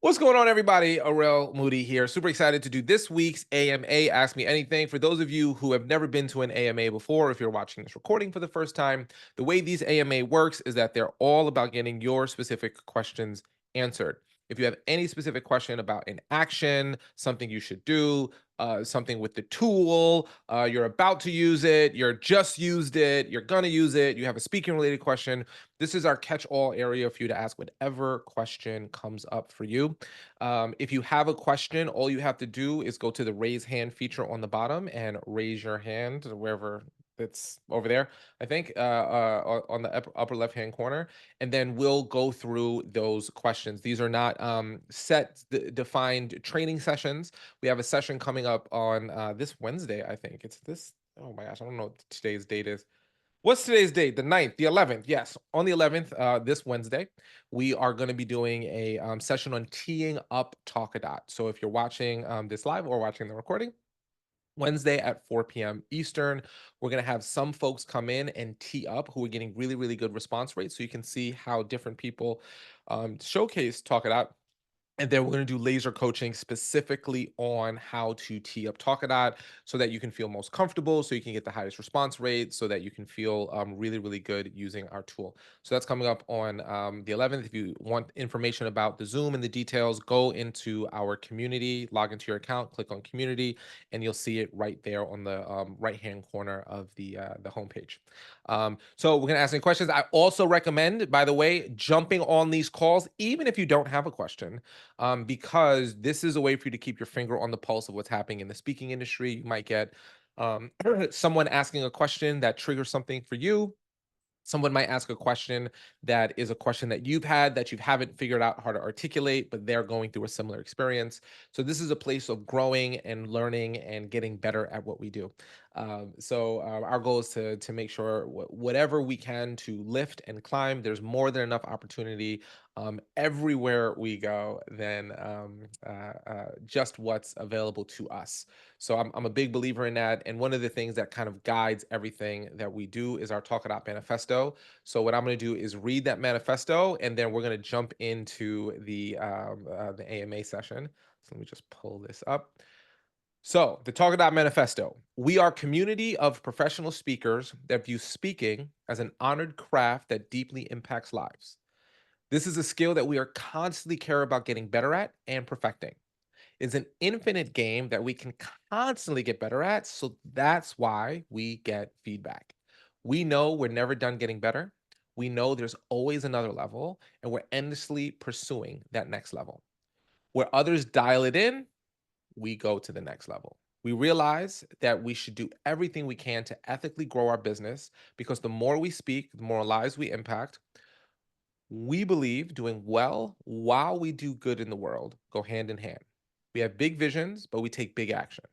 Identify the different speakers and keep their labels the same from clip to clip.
Speaker 1: What's going on, everybody? Arel Moody here. Super excited to do this week's AMA Ask Me Anything. For those of you who have never been to an AMA before, if you're watching this recording for the first time, the way these AMA works is that they're all about getting your specific questions answered. If you have any specific question about an action, something you should do, something with the tool, you're about to use it, you're just used it, you're going to use it, you have a speaking related question, this is our catch all area for you to ask whatever question comes up for you. If you have a question, all you have to do is go to the raise hand feature on the bottom and raise your hand wherever it's over there, I think, on the upper left hand corner. And then we'll go through those questions. These are not defined training sessions. We have a session coming up on this Wednesday, I think. It's this. Oh my gosh, I don't know what today's date is. What's today's date? The 9th, the 11th. Yes, on the 11th, this Wednesday, we are going to be doing a session on teeing up Talkadot. So if you're watching this live or watching the recording, Wednesday at 4 p.m. Eastern, we're going to have some folks come in and tee up who are getting really, really good response rates. So you can see how different people showcase Talkadot. And then we're going to do laser coaching specifically on how to tee up Talkadot so that you can feel most comfortable, so you can get the highest response rate, so that you can feel really, really good using our tool. So that's coming up on the 11th. If you want information about the Zoom and the details, go into our community, log into your account, click on community, and you'll see it right there on the right-hand corner of the homepage. So we're going to ask any questions. I also recommend, by the way, jumping on these calls, even if you don't have a question, because this is a way for you to keep your finger on the pulse of what's happening in the speaking industry. You might get someone asking a question that triggers something for you. Someone might ask a question that is a question that you've had that you haven't figured out how to articulate, but they're going through a similar experience. So this is a place of growing and learning and getting better at what we do. Our goal is to make sure whatever we can to lift and climb. There's more than enough opportunity everywhere we go than just what's available to us. So I'm a big believer in that. And one of the things that kind of guides everything that we do is our Talkadot manifesto. So what I'm going to do is read that manifesto, and then we're going to jump into the AMA session. So let me just pull this up. So the Talkadot manifesto: we are a community of professional speakers that view speaking as an honored craft that deeply impacts lives. This is a skill that we are constantly care about getting better at and perfecting. It's an infinite game that we can constantly get better at. So that's why we get feedback. We know we're never done getting better. We know there's always another level, and we're endlessly pursuing that next level. Where others dial it in, we go to the next level. We realize that we should do everything we can to ethically grow our business, because the more we speak, the more lives we impact. We believe doing well while we do good in the world go hand in hand. We have big visions, but we take big action.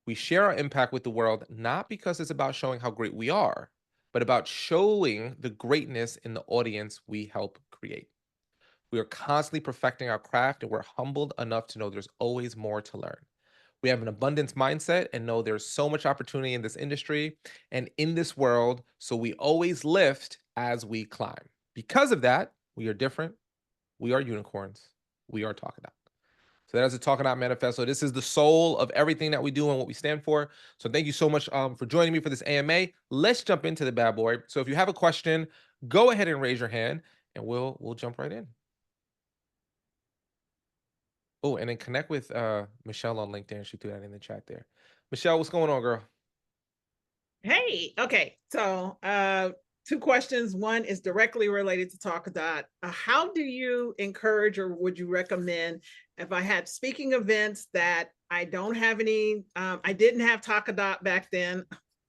Speaker 1: We share our impact with the world not because it's about showing how great we are, but about showing the greatness in the audience we help create. We are constantly perfecting our craft, and we're humbled enough to know there's always more to learn. We have an abundance mindset and know there's so much opportunity in this industry and in this world, so we always lift as we climb. Because of that, we are different. We are unicorns. We are Talkadot. So that's the Talkadot manifesto. This is the soul of everything that we do and what we stand for. So thank you so much for joining me for this AMA. Let's jump into the bad boy. So if you have a question, go ahead and raise your hand, and we'll jump right in. Oh, and then connect with Michelle on LinkedIn. She threw that in the chat there. Michelle, what's going on, girl?
Speaker 2: Hey, okay. So, two questions. One is directly related to Talkadot. How do you encourage, or would you recommend, if I had speaking events that I don't have any, I didn't have Talkadot back then,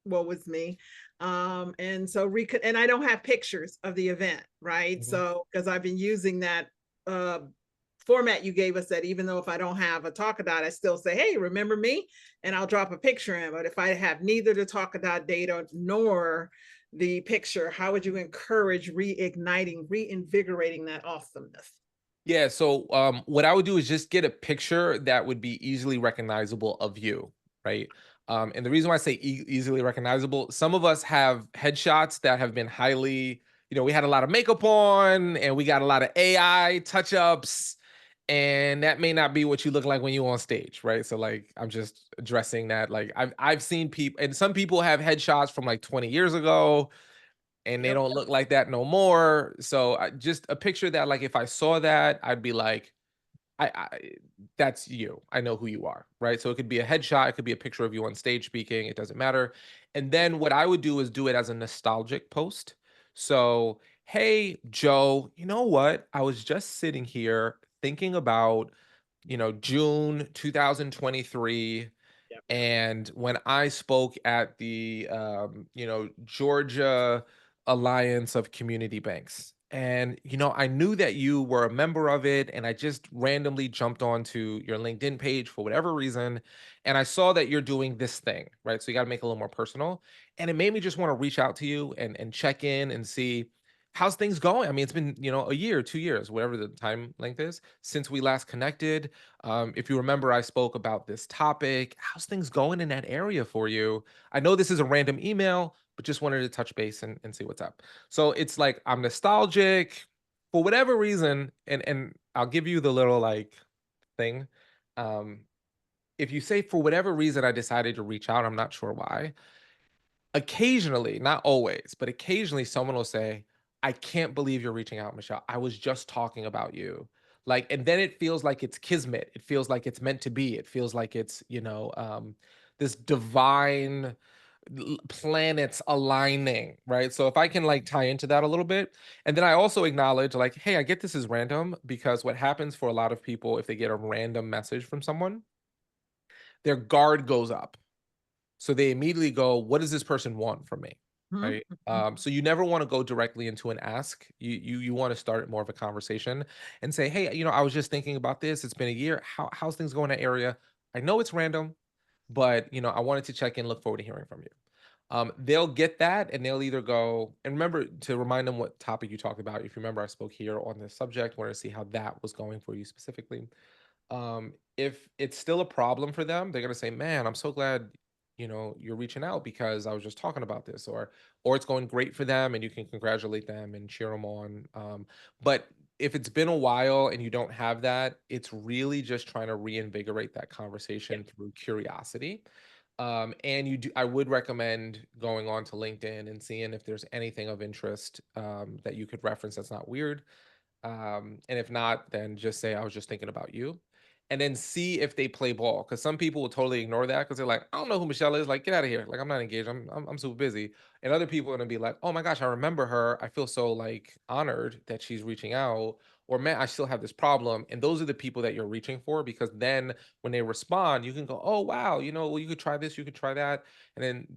Speaker 2: what was me? And so and I don't have pictures of the event, right?
Speaker 1: Mhm.
Speaker 2: So, because I've been using that format you gave us, that even though if I don't have a Talkadot, I still say, hey, remember me? And I'll drop a picture in. But if I have neither the Talkadot data nor the picture, how would you encourage reigniting, reinvigorating that awesomeness?
Speaker 1: Yeah, so what I would do is just get a picture that would be easily recognizable of you, right? And the reason why I say easily recognizable, some of us have headshots that have been highly, we had a lot of makeup on and we got a lot of AI touch ups. and that may not be what you look like when you're on stage, right? So like I'm just addressing that. Like I've seen people, and some people have headshots from like 20 years ago and they
Speaker 2: Yep.
Speaker 1: don't look like that no more. So just a picture that like if I saw that, I'd be like, I that's you. I know who you are, right? So it could be a headshot, it could be a picture of you on stage speaking, it doesn't matter. And then what I would do is do it as a nostalgic post. So, hey, Joe, you know what? I was just sitting here thinking about, June 2023,
Speaker 2: Yep.
Speaker 1: and when I spoke at the Georgia Alliance of Community Banks, and I knew that you were a member of it, and I just randomly jumped onto your LinkedIn page for whatever reason, and I saw that you're doing this thing, right? So you got to make it a little more personal, and it made me just want to reach out to you and check in and see how's things going. I mean, it's been a year, 2 years, whatever the time length is since we last connected. If you remember, I spoke about this topic. How's things going in that area for you? I know this is a random email, but just wanted to touch base and see what's up. So it's like I'm nostalgic for whatever reason, and I'll give you the little like thing. Um, if you say for whatever reason I decided to reach out, I'm not sure why. Occasionally, not always, but occasionally someone will say, "I can't believe you're reaching out, Michelle. I was just talking about you." Like, and then it feels like it's kismet. It feels like it's meant to be. It feels like it's, this divine planets aligning, right? So if I can like tie into that a little bit, and then I also acknowledge like, hey, I get this is random because what happens for a lot of people if they get a random message from someone, their guard goes up, so they immediately go, "What does this person want from me?"
Speaker 2: Mhm,
Speaker 1: Right?
Speaker 2: mhm.
Speaker 1: So you never want to go directly into an ask. You want to start more of a conversation and say, "Hey, I was just thinking about this. It's been a year. How's things going in that area? I know it's random, but I wanted to check in. Look forward to hearing from you." They'll get that, and they'll either go and remember to remind them what topic you talked about. If you remember, I spoke here on this subject. Wanted to see how that was going for you specifically. If it's still a problem for them, they're gonna say, "Man, I'm so glad, you're reaching out because I was just talking about this," or it's going great for them, and you can congratulate them and cheer them on. But if it's been a while and you don't have that, it's really just trying to reinvigorate that
Speaker 2: Yeah.
Speaker 1: conversation through curiosity. And I would recommend going on to LinkedIn and seeing if there's anything of interest that you could reference that's not weird, and if not, then just say, I was just thinking about you. And then see if they play ball. Because some people will totally ignore that because they're like, I don't know who Michelle is. Like, get out of here. Like, I'm not engaged. I'm super busy. And other people are gonna be like, oh my gosh, I remember her. I feel so like honored that she's reaching out. Or man, I still have this problem. And those are the people that you're reaching for, because then when they respond, you can go, oh wow, well, you could try this, you could try that. And then,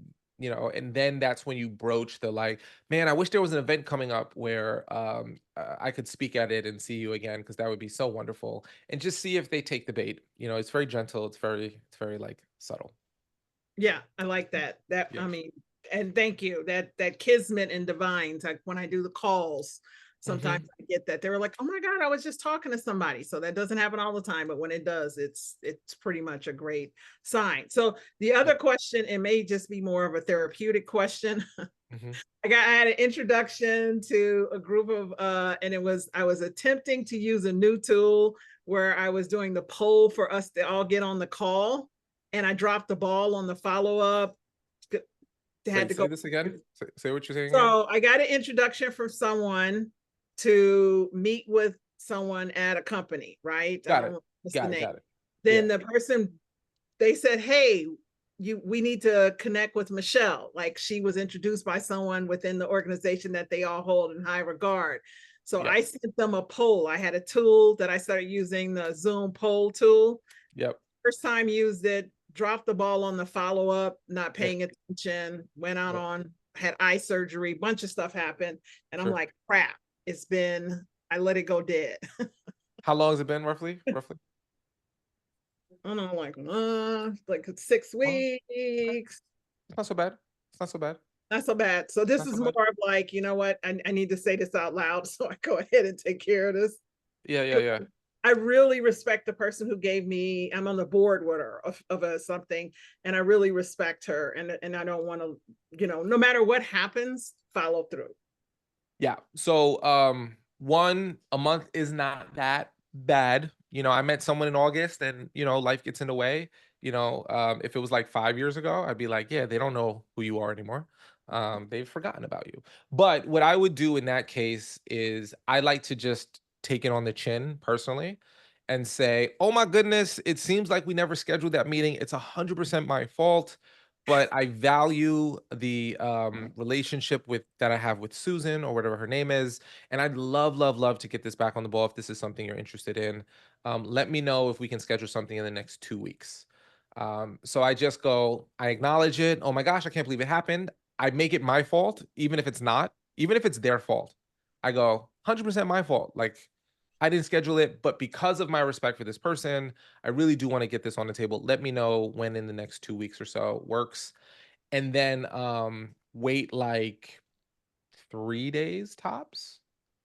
Speaker 1: and then that's when you broach the like, man, I wish there was an event coming up where I could speak at it and see you again, because that would be so wonderful. And just see if they take the bait. It's very gentle. It's very like subtle.
Speaker 2: Yeah, I like that.
Speaker 1: Yeah.
Speaker 2: I mean, and thank you. That kismet and divines. Like when I do the calls, sometimes
Speaker 1: Hmm.
Speaker 2: I get that. They were like, "Oh my God, I was just talking to somebody." So that doesn't happen all the time, but when it does, it's pretty much a great sign. So the
Speaker 1: Yeah.
Speaker 2: other question, it may just be more of a therapeutic question.
Speaker 1: Hmm.
Speaker 2: I had an introduction to a group of and I was attempting to use a new tool where I was doing the poll for us to all get on the call, and I dropped the ball on the follow-up. Had
Speaker 1: Wait,
Speaker 2: to
Speaker 1: say
Speaker 2: go.
Speaker 1: this again. Say what you're saying again.
Speaker 2: So I got an introduction from someone to meet with someone at a company, right? I
Speaker 1: Got
Speaker 2: don't
Speaker 1: it.
Speaker 2: know what's the
Speaker 1: Got it.
Speaker 2: name.
Speaker 1: Got it.
Speaker 2: Then
Speaker 1: Yeah.
Speaker 2: the person, they said, "Hey, we need to connect with Michelle." Like she was introduced by someone within the organization that they all hold in high regard. So
Speaker 1: Yep.
Speaker 2: I sent them a poll. I had a tool that I started using, the Zoom poll tool.
Speaker 1: Yep.
Speaker 2: First time used it, dropped the ball on the follow up, not
Speaker 1: Yep.
Speaker 2: paying attention, went out
Speaker 1: Yep.
Speaker 2: on, had eye surgery, bunch of stuff happened. And I'm
Speaker 1: Sure.
Speaker 2: like, crap, I let it go dead.
Speaker 1: How long has it been roughly? Roughly.
Speaker 2: I don't know, like six
Speaker 1: Oh, okay.
Speaker 2: weeks.
Speaker 1: It's not so bad. It's not so bad.
Speaker 2: Not so bad. So this
Speaker 1: Not so
Speaker 2: is more
Speaker 1: bad.
Speaker 2: of like, you know what? I need to say this out loud. So I go ahead and take care of this.
Speaker 1: Yeah. Yeah. Yeah.
Speaker 2: I really respect the person who gave me, I'm on the board with her of a something, and I really respect her. And I don't want to, no matter what happens, follow through.
Speaker 1: Yeah. So, one a month is not that bad. I met someone in August and, life gets in the way. If it was like 5 years ago, I'd be like, yeah, they don't know who you are anymore. They've forgotten about you. But what I would do in that case is I like to just take it on the chin personally and say, oh my goodness, it seems like we never scheduled that meeting. It's 100% my fault. But I value the relationship with that I have with Susan or whatever her name is, and I'd love, love, love to get this back on the ball if this is something you're interested in. Let me know if we can schedule something in the next 2 weeks. So I just go, I acknowledge it. Oh my gosh, I can't believe it happened. I make it my fault, even if it's not, even if it's their fault. I go, 100% my fault. Like, I didn't schedule it, but because of my respect for this person, I really do want to get this on the table. Let me know when in the next 2 weeks or so works. And then wait like 3 days tops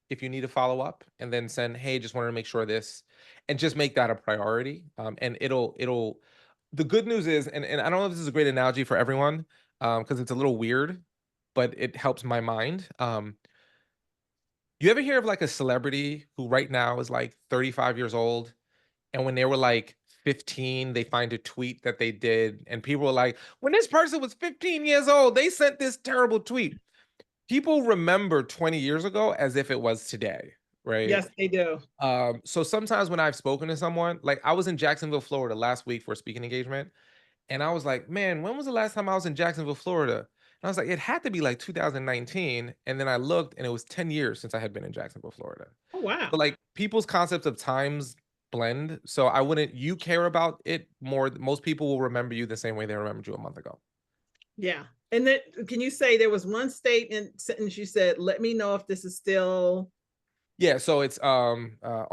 Speaker 1: if you need to follow up, and then send, hey, just wanted to make sure this, and just make that a priority. And it'll the good news is, and I don't know if this is a great analogy for everyone, because it's a little weird, but it helps my mind. You ever hear of like a celebrity who right now is like 35 years old, and when they were like 15, they find a tweet that they did, and people were like, when this person was 15 years old, they sent this terrible tweet. People remember 20 years ago as if it was today, right?
Speaker 2: Yes, they do.
Speaker 1: So sometimes when I've spoken to someone, like I was in Jacksonville, Florida last week for a speaking engagement, and I was like, man, when was the last time I was in Jacksonville, Florida? And I was like, it had to be like 2019. And then I looked and it was 10 years since I had been in Jacksonville, Florida.
Speaker 2: Oh,
Speaker 1: So
Speaker 2: wow.
Speaker 1: like people's concepts of times blend. So I wouldn't, you care about it more. Most people will remember you the same way they remembered you a month ago.
Speaker 2: Yeah. And then can you say there was one statement sentence you said, let me know if this is still
Speaker 1: Yeah, so it's oh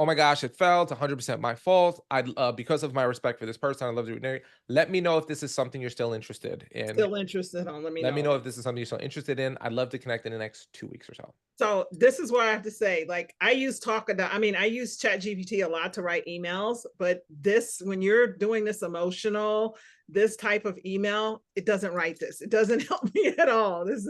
Speaker 1: my gosh, it fell. It's 100% my fault. I because of my respect for this person, I love you. Let me know if this is something you're still interested in.
Speaker 2: still interested on? Let me
Speaker 1: Let me
Speaker 2: know.
Speaker 1: know if this is something you're still interested in. I'd love to connect in the next 2 weeks or so.
Speaker 2: So this is what I have to say. Like I use Talkadot. I mean, I use ChatGPT a lot to write emails, but this, when you're doing this emotional, this type of email, it doesn't write this. It doesn't help me at all.
Speaker 1: That's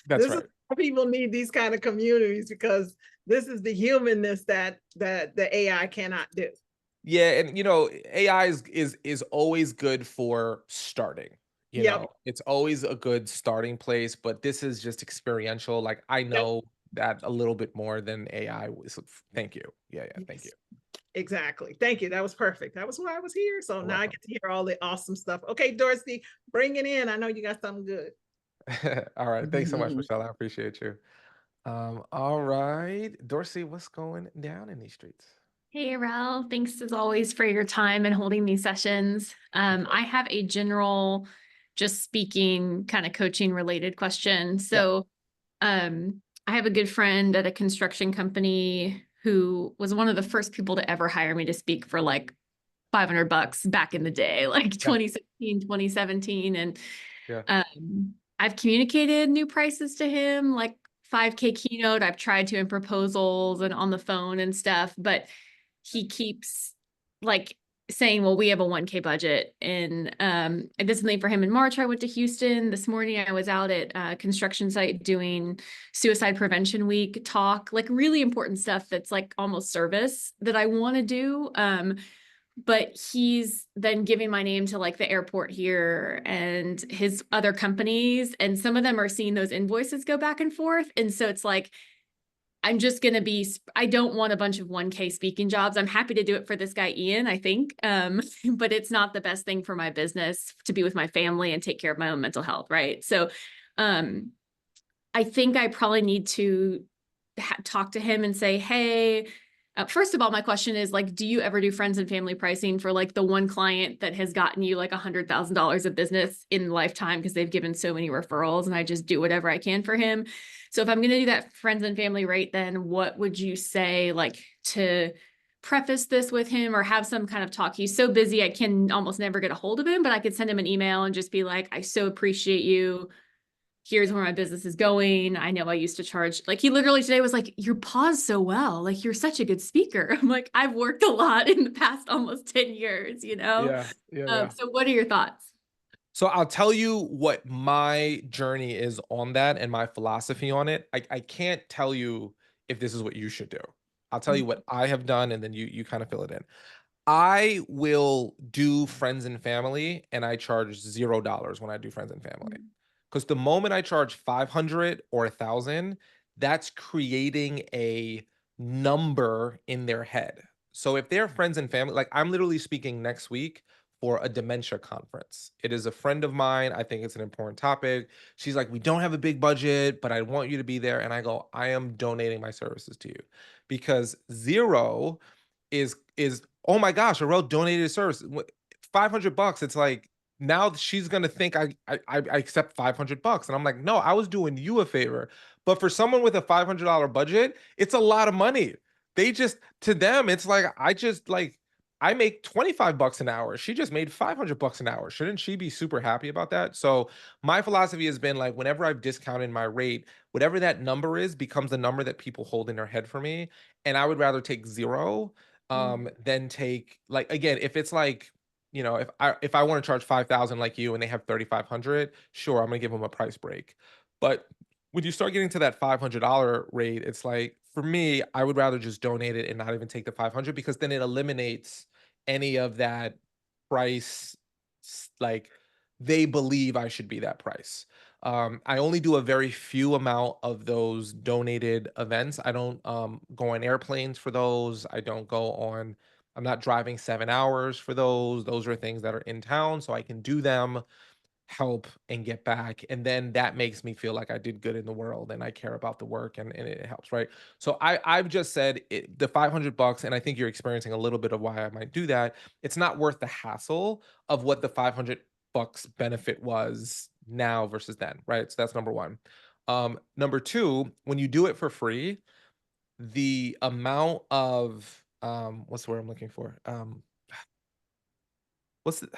Speaker 2: This is
Speaker 1: right.
Speaker 2: why people need these kind of communities, because this is the humanness that the AI cannot do.
Speaker 1: Yeah, and AI is always good for starting.
Speaker 2: Yep.
Speaker 1: It's always a good starting place, but this is just experiential. Like I
Speaker 2: Yep.
Speaker 1: know that a little bit more than AI. So thank you. Yeah, yeah, thank you.
Speaker 2: Yes. Exactly. Thank you. That was perfect. That was why I was here. So
Speaker 1: You're
Speaker 2: now I
Speaker 1: welcome.
Speaker 2: get to hear all the awesome stuff. Okay, Dorsey, bring it in. I know you got something good.
Speaker 1: All right. Thanks so much, Michelle. I appreciate you. All right. Dorsey, what's going down in these streets?
Speaker 3: Hey, Rel. Thanks as always for your time and holding these sessions.
Speaker 1: Of course.
Speaker 3: I have a general, just speaking, kind of coaching related question.
Speaker 1: Yeah.
Speaker 3: So, I have a good friend at a construction company who was one of the first people to ever hire me to speak for like $500 back in the day, like
Speaker 1: Yeah.
Speaker 3: 2016, 2017. And
Speaker 1: Yeah.
Speaker 3: I've communicated new prices to him, like 5K keynote. I've tried to in proposals and on the phone and stuff, but he keeps like saying, well, we have a 1K budget. And I did something for him in March. I went to Houston. This morning I was out at a construction site doing suicide prevention week talk, like really important stuff that's like almost service that I want to do. But he's then giving my name to like the airport here and his other companies. And some of them are seeing those invoices go back and forth. And so it's like, I'm just going to be, I don't want a bunch of 1K speaking jobs. I'm happy to do it for this guy, Ian, I think. But it's not the best thing for my business to be with my family and take care of my own mental health. Right. So, I think I probably need to talk to him and say, hey, first of all, my question is like, do you ever do friends and family pricing for like the one client that has gotten you like $100,000 of business in lifetime because they've given so many referrals and I just do whatever I can for him. So if I'm going to do that friends and family rate, then what would you say like to preface this with him or have some kind of talk? He's so busy, I can almost never get a hold of him, but I could send him an email and just be like, I so appreciate you. Here's where my business is going. I know I used to charge, like he literally today was like, you pause so well. Like you're such a good speaker. I'm like, I've worked a lot in the past almost 10 years, you know?
Speaker 1: Yeah. Yeah. Yeah.
Speaker 3: So what are your thoughts?
Speaker 1: So I'll tell you what my journey is on that and my philosophy on it. I can't tell you if this is what you should do. I'll tell you what I have done, and then you kind of fill it in. I will do friends and family, and I charge $0 when I do friends and family.
Speaker 3: Mhm.
Speaker 1: Because the moment I charge 500 or 1,000, that's creating a number in their head. So if they're friends and family, like I'm literally speaking next week for a dementia conference. It is a friend of mine. I think it's an important topic. She's like, "We don't have a big budget, but I want you to be there." And I go, "I am donating my services to you." Because 0 is oh my gosh, Arel donated a service. 500 bucks. It's like now she's gonna think I accept 500 bucks. And I'm like, no, I was doing you a favor. But for someone with a $500 budget, it's a lot of money. They just to them, it's like I make 25 bucks an hour. She just made 500 bucks an hour. Shouldn't she be super happy about that? So my philosophy has been like whenever I've discounted my rate, whatever that number is becomes the number that people hold in their head for me. And I would rather take 0
Speaker 3: Mhm.
Speaker 1: than take like again, if it's like, if I want to charge 5,000 like you and they have 3,500, sure, I'm gonna give them a price break. But when you start getting to that $500 rate, it's like for me, I would rather just donate it and not even take the 500 because then it eliminates any of that price like they believe I should be that price. I only do a very few amount of those donated events. I don't go on airplanes for those. I'm not driving 7 hours for those. Those are things that are in town, so I can do them, help, and get back. And then that makes me feel like I did good in the world and I care about the work and it helps, right? So I've just said the 500 bucks, and I think you're experiencing a little bit of why I might do that. It's not worth the hassle of what the 500 bucks benefit was now versus then, right? So that's number one. Number two, when you do it for free, the amount of what's the word I'm looking for? What's the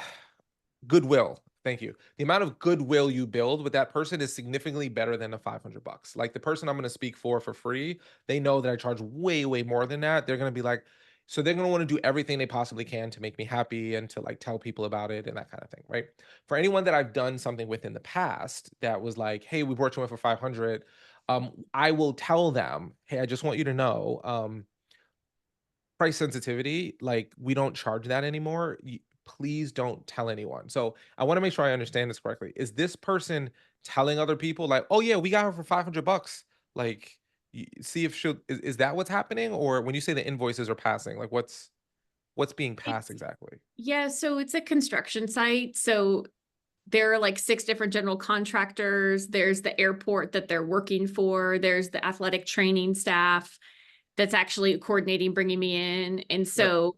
Speaker 1: goodwill. Thank you. The amount of goodwill you build with that person is significantly better than the 500 bucks. Like the person I'm going to speak for free, they know that I charge way, way more than that. They're going to be like, so they're going to want to do everything they possibly can to make me happy and to like tell people about it and that kind of thing, right? For anyone that I've done something with in the past that was like, hey, we worked with for 500, I will tell them, hey, I just want you to know, price sensitivity, like, we don't charge that anymore. Please don't tell anyone. So I want to make sure I understand this correctly. Is this person telling other people like, "Oh yeah, we got her for 500 bucks." Like, see if she'll is that what's happening? Or when you say the invoices are passing, like what's being passed
Speaker 3: It's
Speaker 1: exactly?
Speaker 3: yeah, so it's a construction site. So there are like 6 different general contractors. There's the airport that they're working for. There's the athletic training staff that's actually coordinating bringing me in. And
Speaker 1: Yep.
Speaker 3: so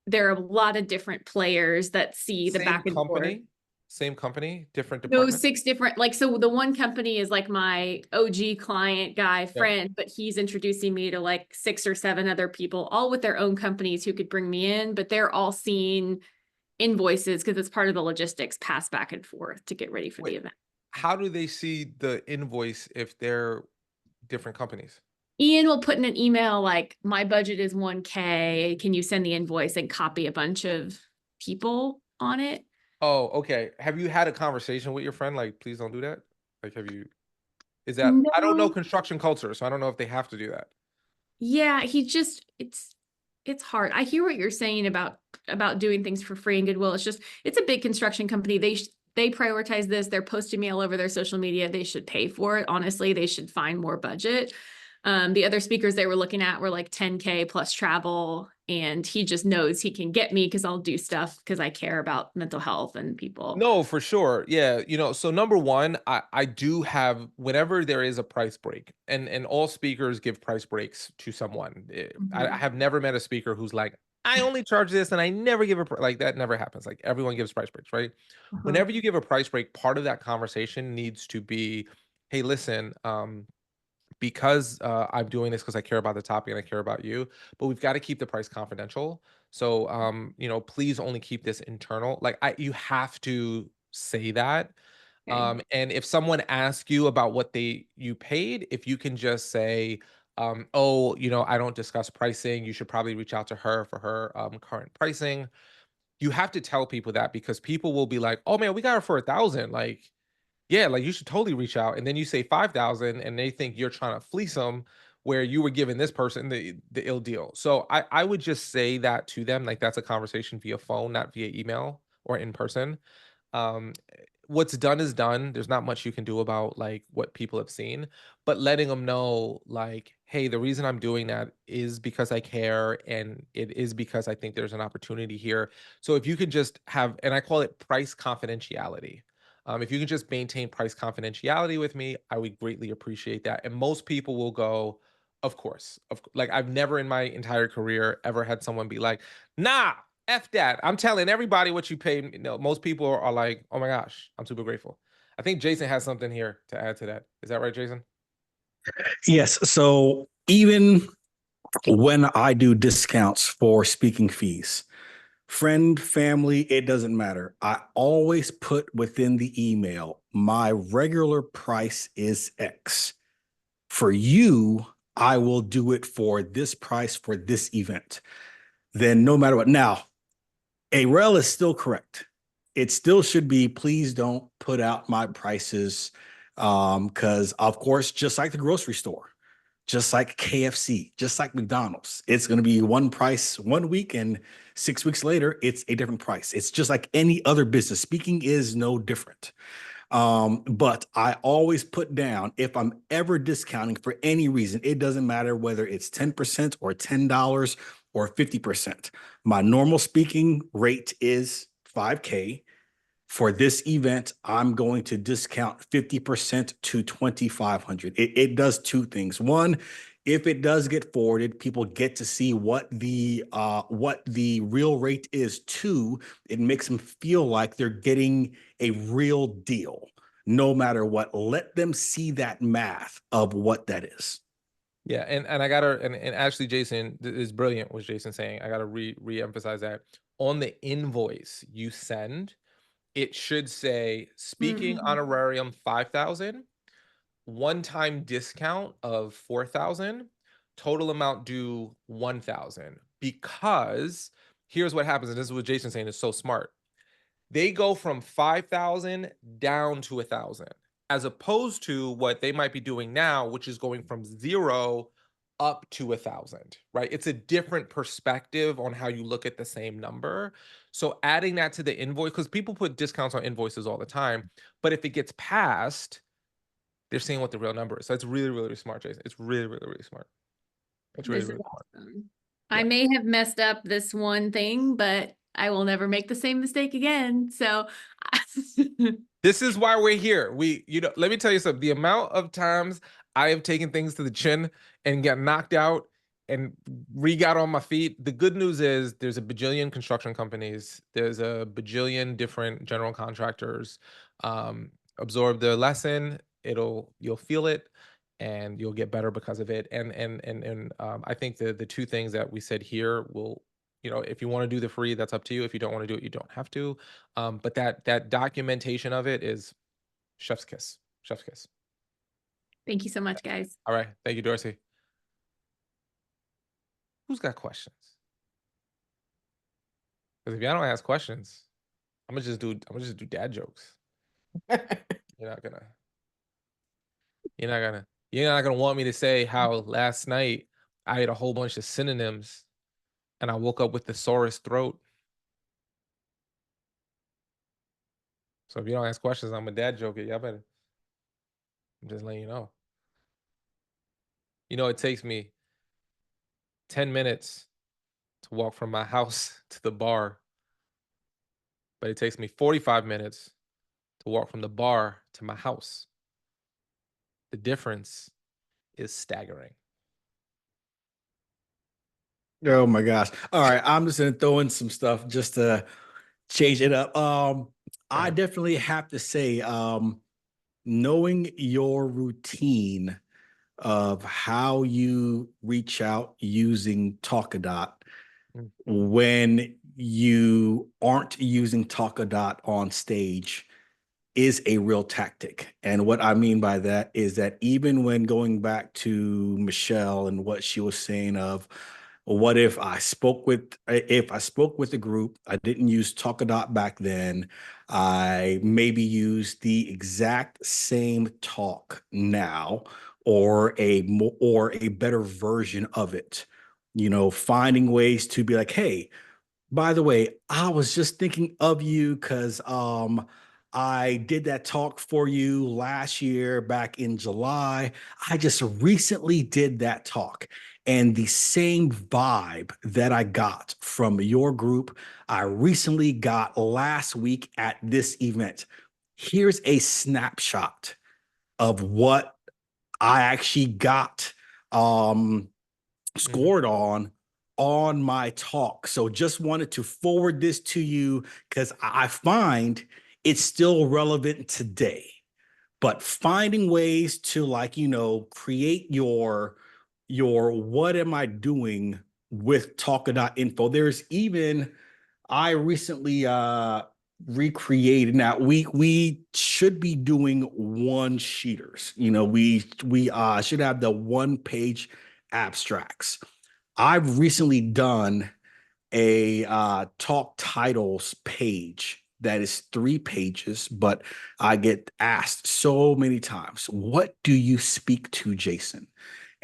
Speaker 3: there are a lot of different players that see the
Speaker 1: Same
Speaker 3: back and forth.
Speaker 1: company, same company, different
Speaker 3: No,
Speaker 1: department.
Speaker 3: 6 different, like, so the one company is like my OG client guy
Speaker 1: Yep.
Speaker 3: friend, but he's introducing me to like 6 or 7 other people, all with their own companies who could bring me in, but they're all seeing invoices because it's part of the logistics pass back and forth to get ready for the
Speaker 1: Wait,
Speaker 3: event.
Speaker 1: how do they see the invoice if they're different companies?
Speaker 3: Ian will put in an email like, my budget is 1K. Can you send the invoice and copy a bunch of people on it?
Speaker 1: Oh, okay. Have you had a conversation with your friend like, "Please don't do that"? Like, have you is that I don't know
Speaker 3: No.
Speaker 1: construction culture, so I don't know if they have to do that.
Speaker 3: Yeah, he just it's hard. I hear what you're saying about doing things for free and goodwill. It's just it's a big construction company. They prioritize this. They're posting me all over their social media. They should pay for it. Honestly, they should find more budget. The other speakers they were looking at were like 10K plus travel, and he just knows he can get me because I'll do stuff because I care about mental health and people.
Speaker 1: No, for sure. Yeah, so number 1, I do have whenever there is a price break, and all speakers give price breaks to someone. I
Speaker 3: Mhm.
Speaker 1: have never met a speaker who's like, "I only charge this and I never give a like that never happens. Like everyone gives price breaks, right?
Speaker 3: Uh-huh.
Speaker 1: Whenever you give a price break, part of that conversation needs to be, "Hey, listen, because I'm doing this because I care about the topic and I care about you, but we've got to keep the price confidential. So, please only keep this internal. Like, you have to say that.
Speaker 3: Okay.
Speaker 1: And if someone asks you about what you paid, if you can just say, "Oh, I don't discuss pricing. You should probably reach out to her for her current pricing." You have to tell people that because people will be like, "Oh man, we got her for 1,000." Like, yeah, like, you should totally reach out, and then you say 5,000 and they think you're trying to fleece them where you were giving this person the ill deal. So I would just say that to them, like that's a conversation via phone, not via email or in person. um what's done is done. There's not much you can do about like what people have seen, but letting them know like, hey, the reason I'm doing that is because I care, and it is because I think there's an opportunity here. So if you could just have, and I call it price confidentiality, if you can just maintain price confidentiality with me, I would greatly appreciate that. And most people will go, of course, like I've never in my entire career ever had someone be like, nah, F that. I'm telling everybody what you paid me. No, most people are like, oh my gosh, I'm super grateful. I think Jason has something here to add to that. Is that right, Jason?
Speaker 4: Yes. So even when I do discounts for speaking fees, friend, family, it doesn't matter. I always put within the email, my regular price is X. For you, I will do it for this price for this event. Then no matter what. Now, a rel is still correct. It still should be, please don't put out my prices. Because of course, just like the grocery store, just like KFC, just like McDonald's, it's going to be one price one week, and 6 weeks later, it's a different price. It's just like any other business. Speaking is no different. But I always put down, if I'm ever discounting for any reason, it doesn't matter whether it's 10% or $10 or 50%. My normal speaking rate is 5K. For this event, I'm going to discount 50% to 2,500. It does two things. One, if it does get forwarded, people get to see what the real rate is. Two, it makes them feel like they're getting a real deal, no matter what. Let them see that math of what that is.
Speaker 1: Yeah, and I gotta, and actually, Jason is brilliant. Was Jason saying? I gotta re-emphasize that on the invoice you send, it should say speaking
Speaker 3: Mhm.
Speaker 1: honorarium 5,000, one-time discount of 4,000, total amount due 1,000. Because here's what happens, and this is what Jason's saying is so smart. They go from 5,000 down to 1,000, as opposed to what they might be doing now, which is going from 0 up to 1,000, right? It's a different perspective on how you look at the same number. So adding that to the invoice, because people put discounts on invoices all the time, but if it gets passed, they're seeing what the real number is. So it's really, really smart, Jason. It's really, really, really smart. It's really,
Speaker 3: This is
Speaker 1: really smart.
Speaker 3: awesome.
Speaker 1: Yeah.
Speaker 3: I may have messed up this one thing, but I will never make the same mistake again. So
Speaker 1: This is why we're here. Let me tell you something. The amount of times I have taken things to the chin and got knocked out and got on my feet. The good news is there's a bajillion construction companies. There's a bajillion different general contractors. Absorb the lesson. You'll feel it, and you'll get better because of it. And I think the two things that we said here will, if you want to do the free, that's up to you. If you don't want to do it, you don't have to. But that documentation of it is chef's kiss. Chef's kiss.
Speaker 3: thank you so much, guys.
Speaker 1: All right. Thank you, Dorsey. Who's got questions? Because if y'all don't ask questions, I'm gonna just do dad jokes. You're not gonna you're not gonna you're not gonna want me to say how last night I ate a whole bunch of synonyms and I woke up with the sorest throat. So if you don't ask questions, I'm a dad joke it. Y'all better. I'm just letting you know. It takes me 10 minutes to walk from my house to the bar, but it takes me 45 minutes to walk from the bar to my house. The difference is staggering.
Speaker 4: Oh my gosh. All right. I'm just gonna throw in some stuff just to change it up. I definitely have to say, knowing your routine of how you reach out using Talkadot
Speaker 1: Mm.
Speaker 4: when you aren't using Talkadot on stage is a real tactic. And what I mean by that is that even when going back to Michelle and what she was saying of, what if I spoke with the group, I didn't use Talkadot back then, I maybe use the exact same talk now or a better version of it. You know, finding ways to be like, hey, by the way, I was just thinking of you because I did that talk for you last year back in July. I just recently did that talk. And the same vibe that I got from your group, I recently got last week at this event. Here's a snapshot of what I actually got
Speaker 1: Mhm.
Speaker 4: scored on my talk. So just wanted to forward this to you because I find it's still relevant today. But finding ways to, like, you know, create your what am I doing with Talkadot.info. There's even, I recently recreated. Now we should be doing one sheeters. You know, we should have the one page abstracts. I've recently done a talk titles page that is 3 pages, but I get asked so many times, what do you speak to, Jason?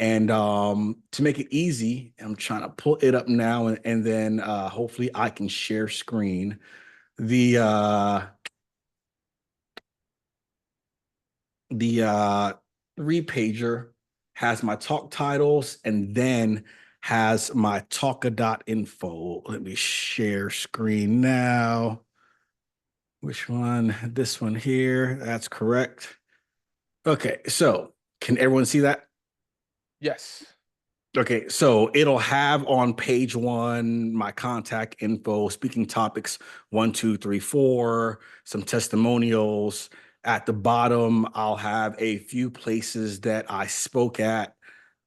Speaker 4: And to make it easy, I'm trying to pull it up now, and then hopefully I can share screen. The 3 pager has my talk titles and then has my talka.info. Let me share screen now. Which one? This one here. That's correct. Okay, so can everyone see that?
Speaker 1: Yes.
Speaker 4: Okay, so it'll have on page 1 my contact info, speaking topics 1, 2, 3, 4, some testimonials. At the bottom, I'll have a few places that I spoke at.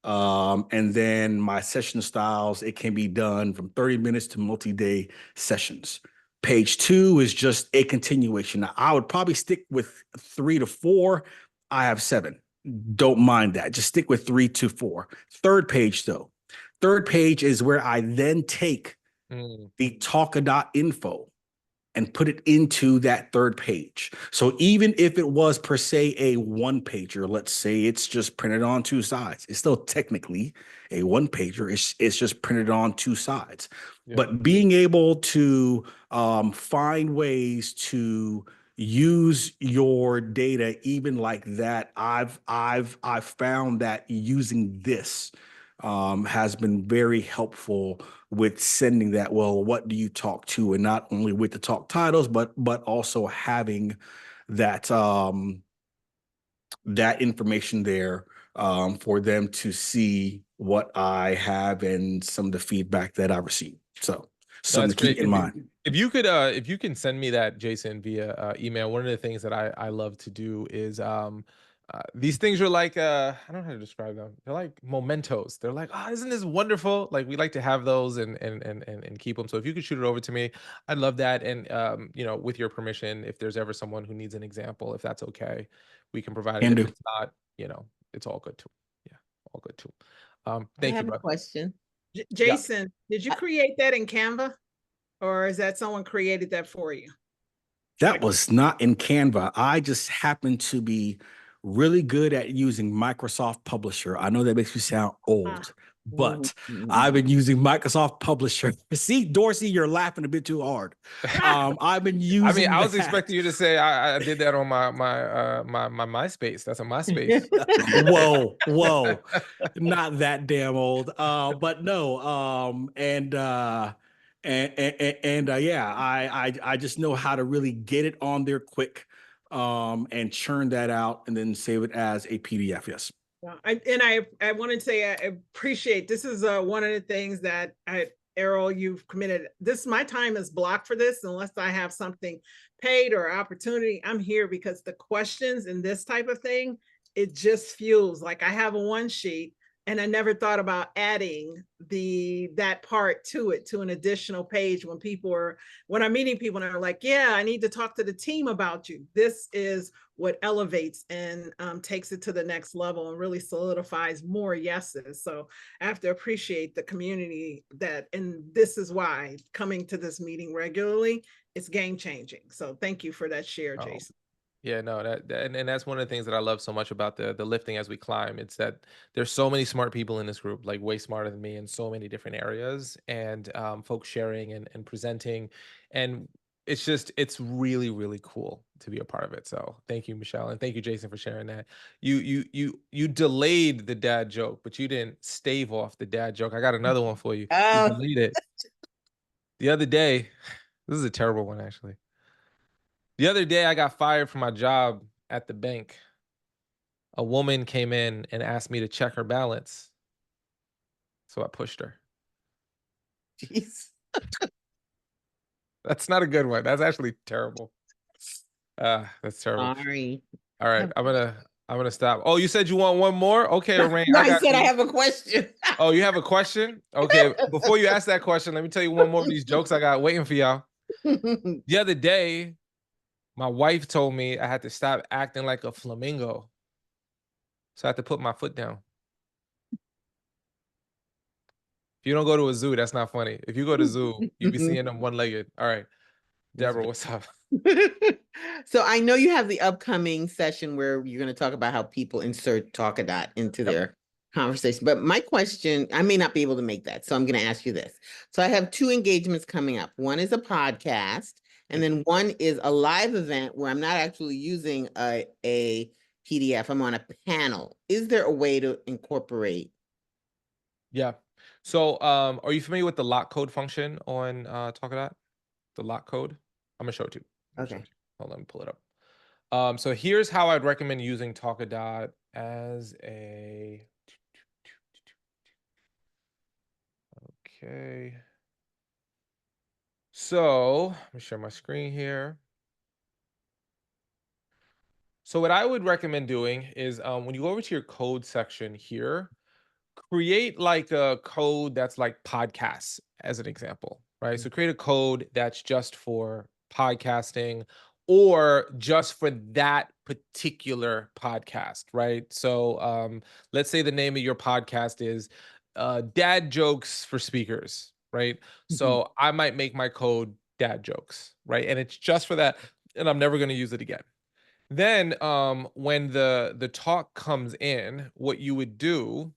Speaker 4: And then my session styles, it can be done from 30 minutes to multi-day sessions. Page 2 is just a continuation. Now, I would probably stick with 3 to 4. I have 7. Don't mind that. Just stick with 3 to 4. Third page, though. Third page is where I then take
Speaker 1: Mm.
Speaker 4: the talka.info and put it into that third page. So even if it was per se a one pager, let's say it's just printed on 2 sides, it's still technically a one pager. It's just printed on 2 sides.
Speaker 1: Yeah.
Speaker 4: But being able to find ways to use your data even like that, I've found that using this has been very helpful with sending that. Well, what do you talk to? And not only with the talk titles, but also having that that information there for them to see what I have and some of the feedback that I received. So something
Speaker 1: That's
Speaker 4: to keep
Speaker 1: great.
Speaker 4: in mind.
Speaker 1: If you could, if you can send me that, Jason, via email. One of the things that I love to do is these things are like I don't know how to describe them. They're like mementos. They're like, oh, isn't this wonderful? Like we like to have those and keep them. So if you could shoot it over to me, I'd love that. And you know, with your permission, if there's ever someone who needs an example, if that's okay, we can provide it.
Speaker 4: Can
Speaker 1: If
Speaker 4: do.
Speaker 1: it's not, you know, it's all good too. Yeah, all good too.
Speaker 5: I
Speaker 1: Thank you,
Speaker 5: have a
Speaker 1: brother.
Speaker 5: question.
Speaker 1: Yeah.
Speaker 2: Jason, did you
Speaker 5: I-
Speaker 2: create that in Canva? Or is that someone created that for you?
Speaker 4: That was not in Canva. I just happen to be really good at using Microsoft Publisher. I know that makes me sound
Speaker 2: Ah,
Speaker 4: old, but I've been using Microsoft Publisher. See, Dorsey, you're laughing a bit too hard. I've been
Speaker 1: I mean,
Speaker 4: using
Speaker 1: I was
Speaker 4: that.
Speaker 1: expecting you to say I did that on my MySpace. That's a MySpace.
Speaker 4: Whoa, not that damn old. But no, yeah, I just know how to really get it on there quick, and churn that out and then save it as a PDF. Yes.
Speaker 2: well, I want to say I appreciate this is one of the things that Errol, you've committed. This my time is blocked for this unless I have something paid or opportunity. I'm here because the questions and this type of thing, it just fuels. Like I have a one sheet and I never thought about adding that part to it, to an additional page when I'm meeting people and they're like, yeah, I need to talk to the team about you. This is what elevates and takes it to the next level and really solidifies more yeses. So I have to appreciate the community and this is why coming to this meeting regularly, it's game changing. So thank you for that share,
Speaker 1: Oh,
Speaker 2: Jason.
Speaker 1: Yeah, no, and that's one of the things that I love so much about the lifting as we climb. It's that there's so many smart people in this group, like way smarter than me in so many different areas, and folks sharing and presenting, and it's really really cool to be a part of it. So thank you, Michelle, and thank you, Jason, for sharing that. You delayed the dad joke, but you didn't stave off the dad joke. I got another one for you. You
Speaker 5: Oh,
Speaker 1: delayed it the other day. This is a terrible one, actually. The other day, I got fired from my job at the bank. A woman came in and asked me to check her balance, so I pushed her.
Speaker 5: jeez.
Speaker 1: That's not a good one. That's actually terrible. That's terrible.
Speaker 5: Sorry.
Speaker 1: All right,
Speaker 5: Have-
Speaker 1: I'm gonna stop. Oh, you said you want one more? Okay, Rain,
Speaker 5: No,
Speaker 1: I
Speaker 5: I
Speaker 1: got
Speaker 5: said I
Speaker 1: you.
Speaker 5: have a question.
Speaker 1: Oh, you have a question? Okay, before you ask that question, let me tell you one more of these jokes I got waiting for y'all. The other day, my wife told me I had to stop acting like a flamingo, so I had to put my foot down. If you don't go to a zoo, that's not funny. If you go to zoo, you be seeing them one-legged. All right,
Speaker 5: That's
Speaker 1: Deborah, what's up?
Speaker 5: So I know you have the upcoming session where you're going to talk about how people insert Talkadot into
Speaker 1: Yep.
Speaker 5: their conversation. But my question, I may not be able to make that, so I'm going to ask you this. So I have two engagements coming up. One is a podcast, and then one is a live event where I'm not actually using a PDF. I'm on a panel. Is there a way to incorporate?
Speaker 1: Yeah. So, are you familiar with the lock code function on Talkadot? The lock code. I'm gonna show it to you. I'm gonna show
Speaker 5: Okay.
Speaker 1: it to you. Hold on, let me pull it up. So here's how I'd recommend using Talkadot as a. Okay. So let me share my screen here. So what I would recommend doing is when you go over to your code section here, create like a code that's like podcasts as an example, right? So create a code that's just for podcasting or just for that particular podcast, right? So let's say the name of your podcast is Dad Jokes for Speakers, right? So I might make my code Dad Jokes, right? And it's just for that, and I'm never going to use it again. Then when the talk comes in, what you would do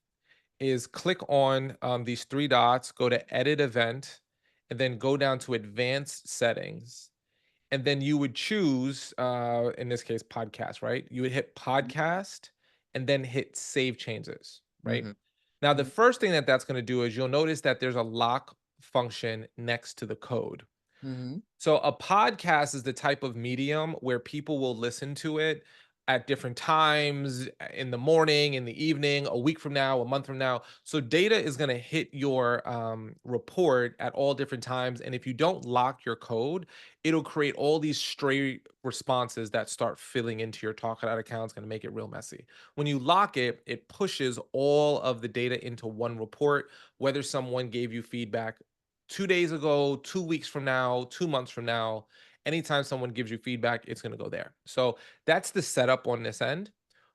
Speaker 1: is click on these three dots, go to edit event, and then go down to advanced settings. And then you would choose, in this case, podcast, right? You would hit podcast and then hit save changes, right?
Speaker 5: Mhm.
Speaker 1: Now, the first thing that that's going to do is you'll notice that there's a lock function next to the code.
Speaker 5: Mhm.
Speaker 1: So a podcast is the type of medium where people will listen to it at different times in the morning, in the evening, a week from now, a month from now. So data is going to hit your report at all different times. And if you don't lock your code, it'll create all these stray responses that start filling into your Talkabout account. It's going to make it real messy. When you lock it, it pushes all of the data into one report, whether someone gave you feedback 2 days ago, 2 weeks from now, 2 months from now, anytime someone gives you feedback, it's going to go there. So that's the setup on this end.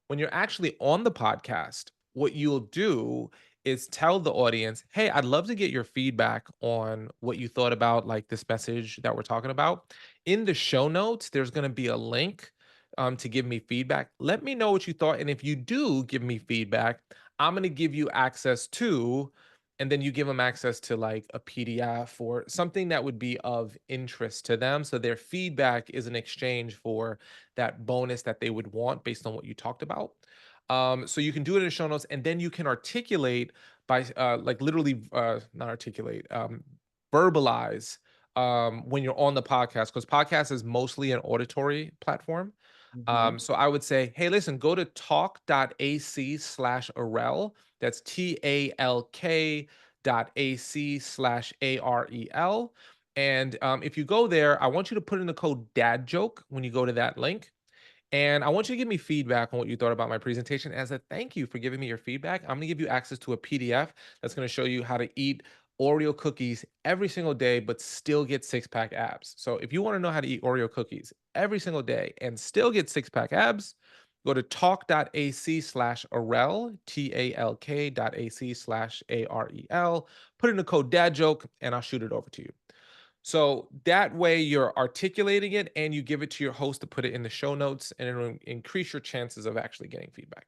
Speaker 1: When you're actually on the podcast, what you'll do is tell the audience, hey, I'd love to get your feedback on what you thought about like this message that we're talking about. In the show notes, there's going to be a link to give me feedback. Let me know what you thought. And if you do give me feedback, I'm going to give you access to, and then you give them access to like a PDF or something that would be of interest to them. So their feedback is an exchange for that bonus that they would want based on what you talked about. So you can do it in the show notes, and then you can articulate by like literally not articulate, verbalize when you're on the podcast, because podcast is mostly an auditory platform.
Speaker 5: Mhm.
Speaker 1: So I would say, hey, listen, go to talk.ac/Arel. That's talk.ac/AREL. And if you go there, I want you to put in the code dad joke when you go to that link. And I want you to give me feedback on what you thought about my presentation. As a thank you for giving me your feedback, I'm going to give you access to a PDF that's going to show you how to eat Oreo cookies every single day, but still get six-pack abs. So if you want to know how to eat Oreo cookies every single day and still get six-pack abs, go to talk.ac/Arel, talk.ac/Arel, put in the code dad joke, and I'll shoot it over to you. So that way you're articulating it and you give it to your host to put it in the show notes, and it'll increase your chances of actually getting feedback.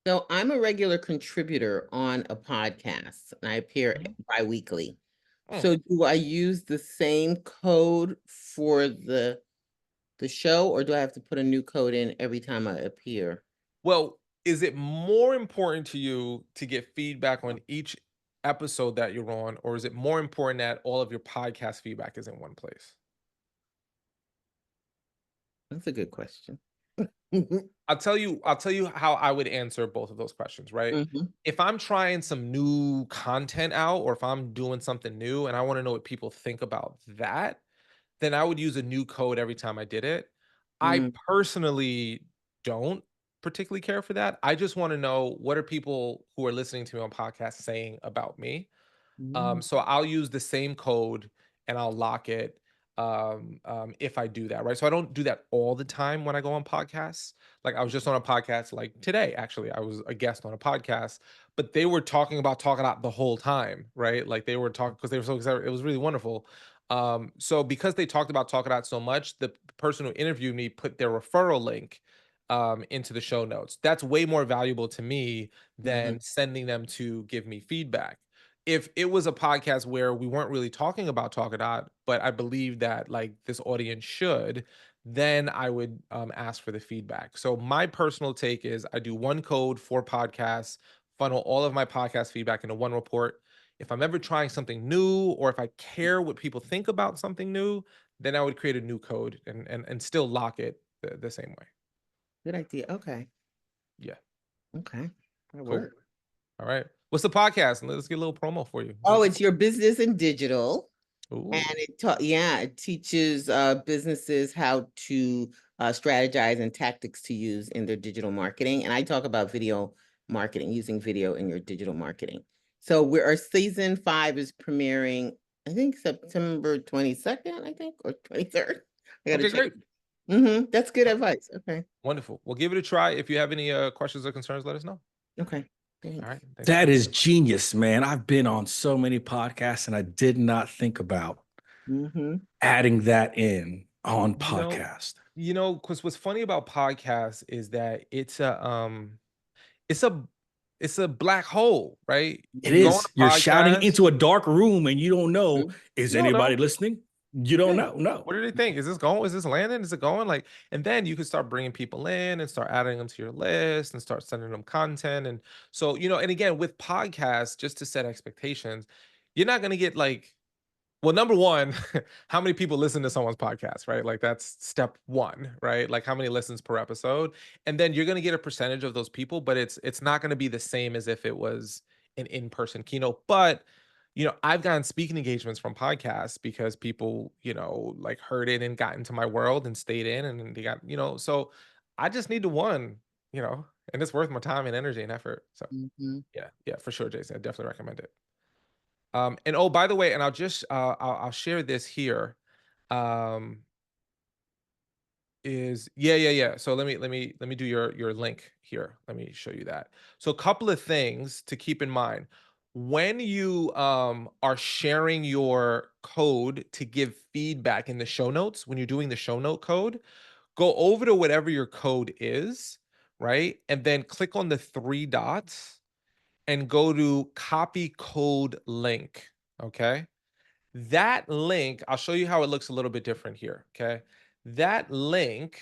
Speaker 5: So I'm a regular contributor on a podcast and I appear
Speaker 1: Mhm.
Speaker 5: bi-weekly.
Speaker 1: Mm.
Speaker 5: So do I use the same code for the show, or do I have to put a new code in every time I appear?
Speaker 1: Well, is it more important to you to get feedback on each episode that you're on, or is it more important that all of your podcast feedback is in one place?
Speaker 5: That's a good question.
Speaker 1: I'll tell you how I would answer both of those questions, right?
Speaker 5: Mhm.
Speaker 1: If I'm trying some new content out, or if I'm doing something new and I want to know what people think about that, then I would use a new code every time I did it. I
Speaker 5: Mm,
Speaker 1: personally don't particularly care for that. I just want to know, what are people who are listening to me on podcasts saying about me.
Speaker 5: mm,
Speaker 1: So I'll use the same code and I'll lock it if I do that, right? So I don't do that all the time when I go on podcasts. Like, I was just on a podcast like today, actually. I was a guest on a podcast, but they were talking about Talkadot the whole time, right? Like, they were talking because they were so excited. It was really wonderful. So because they talked about Talkadot so much, the person who interviewed me put their referral link into the show notes. That's way more valuable to me
Speaker 5: mhm,
Speaker 1: than sending them to give me feedback. If it was a podcast where we weren't really talking about Talkadot, but I believe that like this audience should, then I would ask for the feedback. So my personal take is I do one code for podcasts, funnel all of my podcast feedback into one report. If I'm ever trying something new, or if I care what people think about something new, then I would create a new code and still lock it the same way.
Speaker 5: Good idea. Okay.
Speaker 1: Yeah.
Speaker 5: Okay. That
Speaker 1: Cool.
Speaker 5: works.
Speaker 1: All right. What's the podcast? Let's get a little promo for you.
Speaker 5: Oh, it's Your Business in Digital. And
Speaker 1: Ooh.
Speaker 5: it teaches businesses how to strategize and tactics to use in their digital marketing. And I talk about video marketing, using video in your digital marketing. So our season 5 is premiering, I think September 22nd, I think, or 23rd. I gotta
Speaker 1: Okay,
Speaker 5: check.
Speaker 1: great.
Speaker 5: That's good advice. Okay.
Speaker 1: Wonderful. We'll give it a try. If you have any questions or concerns, let us know.
Speaker 5: Okay.
Speaker 1: All
Speaker 5: Thanks.
Speaker 1: right. Thanks for
Speaker 4: That
Speaker 1: coming.
Speaker 4: is genius, man. I've been on so many podcasts and I did not think about
Speaker 5: Mm-hmm.
Speaker 4: adding that in on
Speaker 1: You know,
Speaker 4: podcast.
Speaker 1: because what's funny about podcasts is that it's a it's a black hole, right?
Speaker 4: It
Speaker 1: You go on
Speaker 4: is.
Speaker 1: a
Speaker 4: You're shouting
Speaker 1: podcast,
Speaker 4: into a dark room and you don't know, is
Speaker 1: you don't
Speaker 4: anybody
Speaker 1: know.
Speaker 4: listening? You don't
Speaker 1: Yeah.
Speaker 4: know. No.
Speaker 1: What do they think? Is this going? Is this landing? Is it going? Like, and then you can start bringing people in and start adding them to your list and start sending them content. And so, and again, with podcasts, just to set expectations, you're not going to get like, well, number one, how many people listen to someone's podcast, right? Like, that's step one, right? Like, how many listens per episode, and then you're going to get a percentage of those people, but it's not going to be the same as if it was an in-person keynote. But I've gotten speaking engagements from podcasts because people like heard it and got into my world and stayed in, and then they got so I just need to one, and it's worth my time and energy and effort. So
Speaker 5: Mm-hmm.
Speaker 1: yeah, for sure, Jason, I definitely recommend it. And oh, by the way, and I'll just I'll share this here. Um, is yeah. So let me do your link here. Let me show you that. So a couple of things to keep in mind when you are sharing your code to give feedback in the show notes. When you're doing the show note code, go over to whatever your code is, right? And then click on the three dots and go to copy code link. Okay. That link, I'll show you how it looks a little bit different here. Okay. That link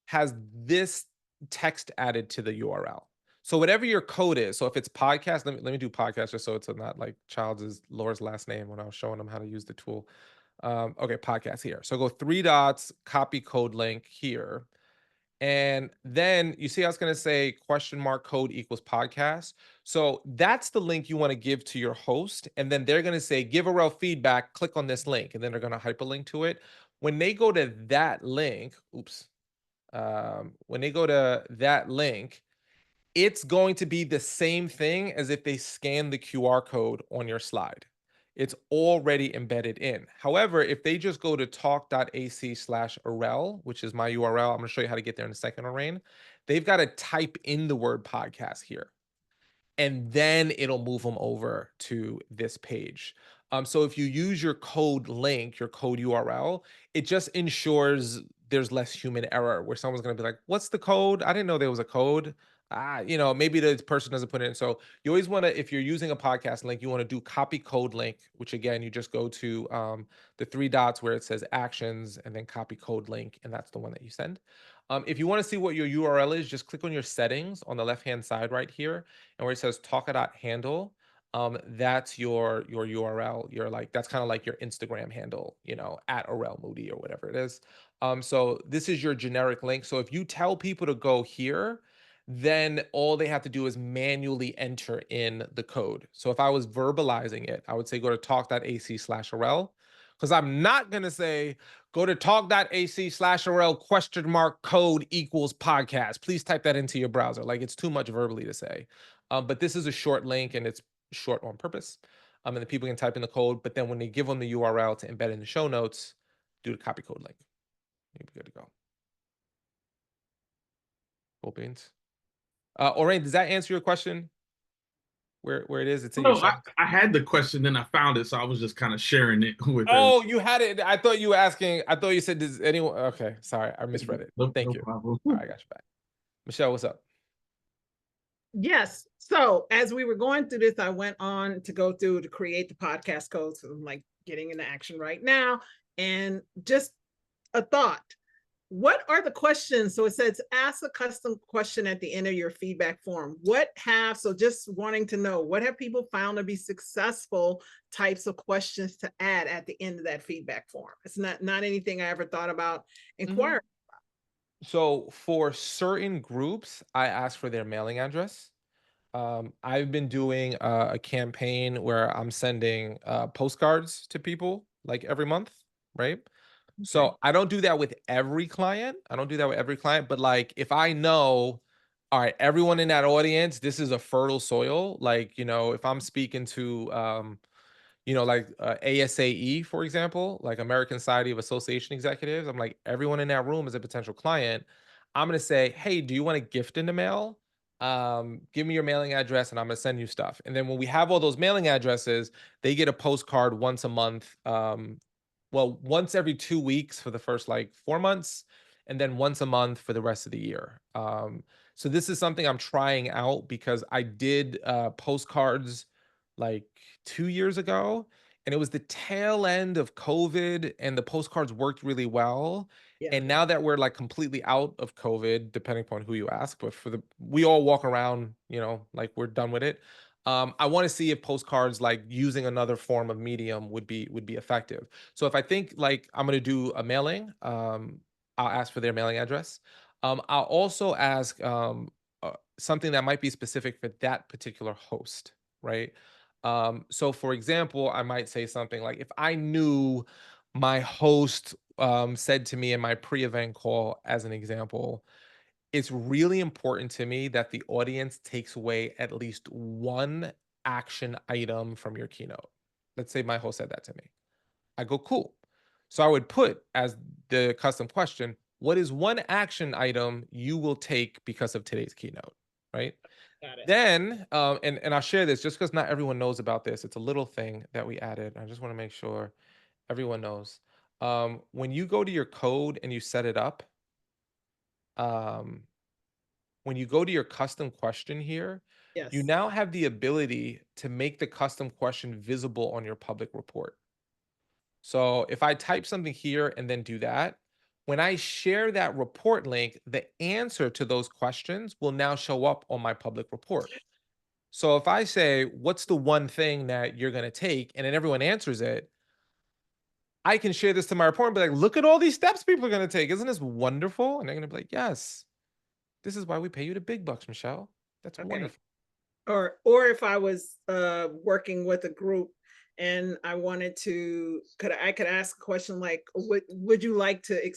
Speaker 1: has this text added to the URL. So whatever your code is, so if it's podcast, let me do podcast just so it's not like Childs is Laura's last name when I was showing them how to use the tool. Okay, podcast here. So go three dots, copy code link here. And then you see, I was going to say question mark code equals podcast. So that's the link you want to give to your host. And then they're going to say, give Arel feedback, click on this link. And then they're going to hyperlink to it. When they go to that link, when they go to that link, it's going to be the same thing as if they scan the QR code on your slide. It's already embedded in. However, if they just go to talk.ac/Arel, which is my URL, I'm going to show you how to get there in a second, Lorraine. They've got to type in the word podcast here, and then it'll move them over to this page. So if you use your code link, your code URL, it just ensures there's less human error where someone's going to be like, what's the code? I didn't know there was a code. Maybe the person doesn't put it in. So you always want to, if you're using a podcast link, you want to do copy code link, which again, you just go to the three dots where it says actions and then copy code link. And that's the one that you send. If you want to see what your URL is, just click on your settings on the left-hand side right here. And where it says Talkadot handle, that's your URL. That's kind of like your Instagram handle, at Aurel Moody or whatever it is. So this is your generic link. So if you tell people to go here, then all they have to do is manually enter in the code. So if I was verbalizing it, I would say go to talk.ac/Aurel, because I'm not going to say go to talk.ac/Aurel code equals podcast. Please type that into your browser. Like, it's too much verbally to say. But this is a short link and it's short on purpose. And then people can type in the code, but then when they give them the URL to embed in the show notes, do the copy code link. You'll be good to go. Cool beans. Orain, does that answer your question? Where it is? It's in your
Speaker 6: No,
Speaker 1: show.
Speaker 6: I had the question, then I found it, so I was just kind of sharing it with
Speaker 1: Oh, you had it. I thought you were asking. I thought you said, does anyone? Okay, sorry, I misread it. Thank
Speaker 6: no
Speaker 1: you.
Speaker 6: problem.
Speaker 1: All right, I got you back. Michelle, what's up?
Speaker 2: Yes. So as we were going through this, I went on to go through to create the podcast code. So I'm like getting into action right now. And just a thought. What are the questions? So it says ask a custom question at the end of your feedback form. So just wanting to know, what have people found to be successful types of questions to add at the end of that feedback form? It's not anything I ever thought about inquiring.
Speaker 1: So for certain groups, I ask for their mailing address. I've been doing a campaign where I'm sending postcards to people like every month, right? So I don't do that with every client. But like if I know, all right, everyone in that audience, this is a fertile soil. Like, if I'm speaking to ASAE, for example, like American Society of Association Executives, I'm like, everyone in that room is a potential client. I'm going to say, hey, do you want a gift in the mail? Give me your mailing address and I'm going to send you stuff. And then when we have all those mailing addresses, they get a postcard once a month. Once every 2 weeks for the first like 4 months, and then once a month for the rest of the year. So this is something I'm trying out because I did postcards like 2 years ago, and it was the tail end of COVID, and the postcards worked really well.
Speaker 2: Yeah.
Speaker 1: And now that we're like completely out of COVID, depending upon who you ask, but we all walk around, like we're done with it. I want to see if postcards like using another form of medium would be effective. So if I think like I'm going to do a mailing, I'll ask for their mailing address. I'll also ask something that might be specific for that particular host, right? So for example, I might say something like, if I knew my host said to me in my pre-event call, as an example, it's really important to me that the audience takes away at least one action item from your keynote. Let's say my host said that to me. I go, cool. So I would put as the custom question, what is one action item you will take because of today's keynote, right?
Speaker 2: Got it.
Speaker 1: Then, and I'll share this just because not everyone knows about this. It's a little thing that we added. I just want to make sure everyone knows. When you go to your code and you set it up, when you go to your custom question here,
Speaker 2: Yes.
Speaker 1: you now have the ability to make the custom question visible on your public report. So if I type something here and then do that, when I share that report link, the answer to those questions will now show up on my public report. So if I say, what's the one thing that you're going to take? And then everyone answers it, I can share this to my report and be like, look at all these steps people are going to take. Isn't this wonderful? And they're going to be like, yes, this is why we pay you the big bucks, Michelle. That's wonderful.
Speaker 2: Or if I was working with a group and I wanted to, I could ask a question like, would you like to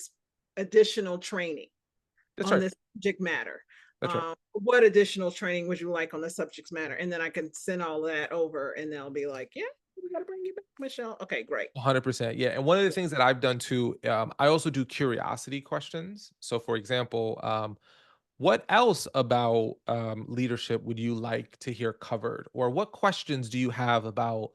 Speaker 2: additional training
Speaker 1: That's
Speaker 2: on
Speaker 1: right.
Speaker 2: this subject matter?
Speaker 1: That's right.
Speaker 2: What additional training would you like on the subject matter? And then I can send all that over and they'll be like, yeah, we got to bring you back, Michelle. Okay, great.
Speaker 1: 100%. Yeah. And one of the things that I've done too, I also do curiosity questions. So for example, what else about leadership would you like to hear covered? Or what questions do you have about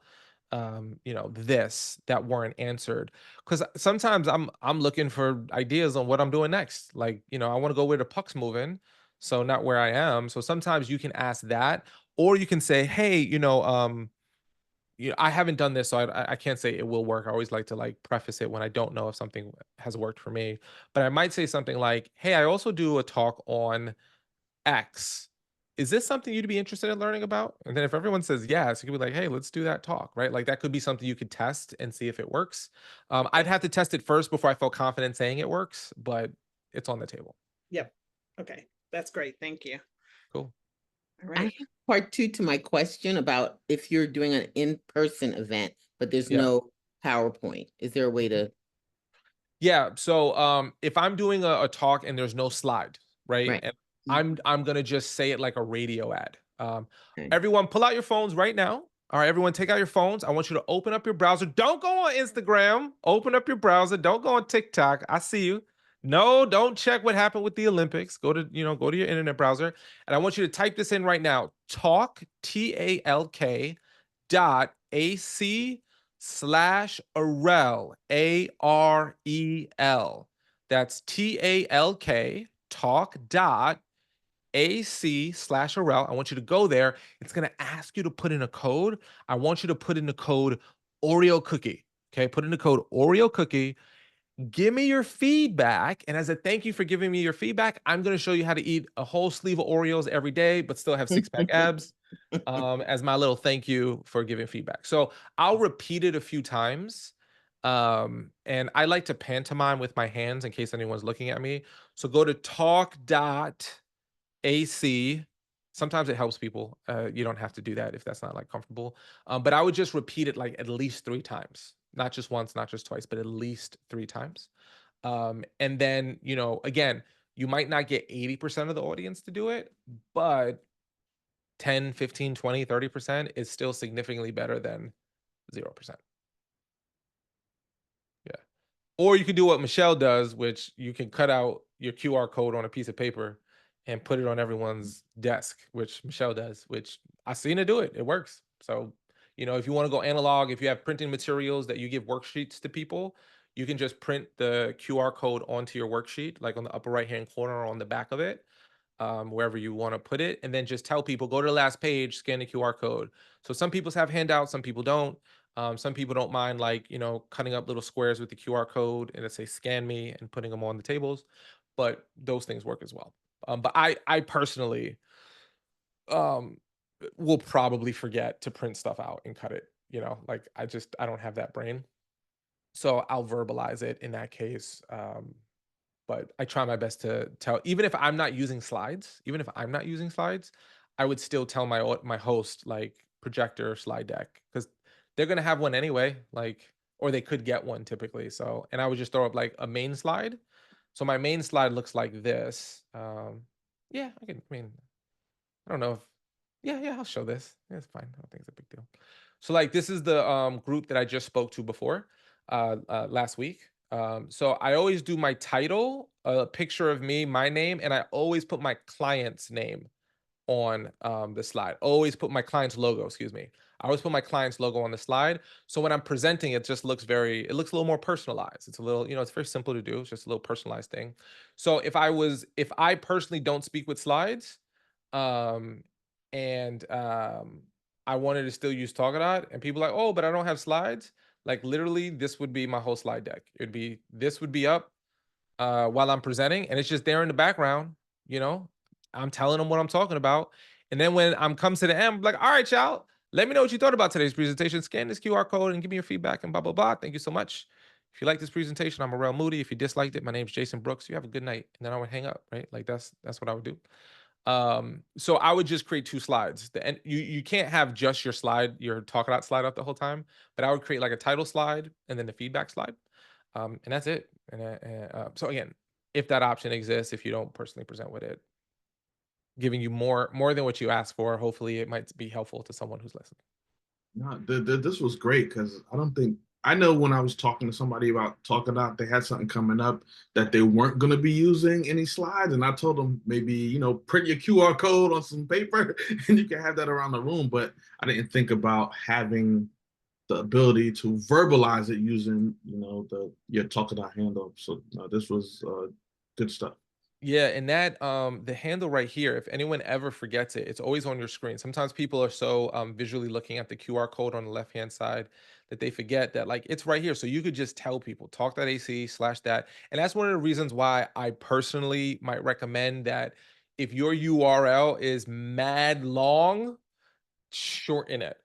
Speaker 1: this that weren't answered. Because sometimes I'm looking for ideas on what I'm doing next. Like, I want to go where the puck's moving, so not where I am. So sometimes you can ask that, or you can say, hey, I haven't done this, so I can't say it will work. I always like to like preface it when I don't know if something has worked for me. But I might say something like, hey, I also do a talk on X. Is this something you'd be interested in learning about? And then if everyone says yes, you could be like, hey, let's do that talk, right? Like that could be something you could test and see if it works. I'd have to test it first before I felt confident saying it works, but it's on the table.
Speaker 2: Yep. Okay. That's great. Thank you.
Speaker 1: Cool.
Speaker 2: All
Speaker 5: I
Speaker 2: right.
Speaker 5: have part two to my question about if you're doing an in-person event, but there's
Speaker 1: Yeah.
Speaker 5: no PowerPoint. Is there a way to?
Speaker 1: Yeah. So if I'm doing a talk and there's no slide, right?
Speaker 5: Right.
Speaker 1: And I'm gonna just say it like a radio ad.
Speaker 5: Okay.
Speaker 1: Everyone pull out your phones right now. All right, everyone take out your phones. I want you to open up your browser. Don't go on Instagram. Open up your browser. Don't go on TikTok. I see you. No, don't check what happened with the Olympics. Go to your internet browser. And I want you to type this in right now. Talk, TALK .ac/Arel, AREL. That's TALK, talk.ac/Arel. I want you to go there. It's going to ask you to put in a code. I want you to put in the code Oreo cookie. Okay, put in the code Oreo cookie. Give me your feedback. And as a thank you for giving me your feedback, I'm going to show you how to eat a whole sleeve of Oreos every day, but still have six-pack abs as my little thank you for giving feedback. So I'll repeat it a few times. And I like to pantomime with my hands in case anyone's looking at me. So go to talk.ac. Sometimes it helps people. You don't have to do that if that's not like comfortable. But I would just repeat it like at least 3 times, not just once, not just twice, but at least 3 times. And then, again, you might not get 80% of the audience to do it, but 10, 15, 20, 30% is still significantly better than 0%. Yeah. Or you could do what Michelle does, which you can cut out your QR code on a piece of paper and put it on everyone's desk, which Michelle does, which I've seen her do it. It works. So, if you want to go analog, if you have printing materials that you give worksheets to people, you can just print the QR code onto your worksheet, like on the upper right-hand corner or on the back of it, wherever you want to put it, and then just tell people, go to the last page, scan the QR code. So some people have handouts, some people don't. Some people don't mind like, cutting up little squares with the QR code and it say scan me and putting them on the tables, but those things work as well. But I personally um, will probably forget to print stuff out and cut it, like I don't have that brain. So I'll verbalize it in that case. But I try my best to tell, even if I'm not using slides, I would still tell my host like projector slide deck, because they're gonna have one anyway, like, or they could get one typically. So, and I would just throw up like a main slide. So my main slide looks like this. Yeah, I don't know if, yeah, I'll show this. Yeah, it's fine. I don't think it's a big deal. So like this is the group that I just spoke to before last week. So I always do my title, a picture of me, my name, and I always put my client's name on the slide. Always put my client's logo, excuse me. I always put my client's logo on the slide. So when I'm presenting, it just looks it looks a little more personalized. It's a little, it's very simple to do. It's just a little personalized thing. So if I personally don't speak with slides, um, and I wanted to still use Talkadot, and people are like, oh, but I don't have slides. Like literally, this would be my whole slide deck. This would be up while I'm presenting, and it's just there in the background. You know, I'm telling them what I'm talking about, and then when I'm comes to the end, I'm like, all right, y'all, let me know what you thought about today's presentation. Scan this QR code and give me your feedback and blah blah blah. Thank you so much. If you like this presentation, I'm Arel Moody. If you disliked it, my name's Jason Brooks. You have a good night, and then I would hang up. Right, like that's what I would do. So I would just create 2 slides. And you can't have just your Talkadot slide up the whole time, but I would create like a title slide and then the feedback slide. And that's it. So again, if that option exists, if you don't personally present with it, giving you more than what you asked for, hopefully it might be helpful to someone who's listening.
Speaker 6: No, this was great because I know when I was talking to somebody about Talkadot, they had something coming up that they weren't going to be using any slides, and I told them maybe print your QR code on some paper and you can have that around the room. But I didn't think about having the ability to verbalize it using, your Talkadot handle. So this was good stuff.
Speaker 1: Yeah, and that the handle right here, if anyone ever forgets it, it's always on your screen. Sometimes people are so visually looking at the QR code on the left-hand side that they forget that like it's right here. So you could just tell people talk.ac/that. And that's one of the reasons why I personally might recommend that if your URL is mad long, shorten it.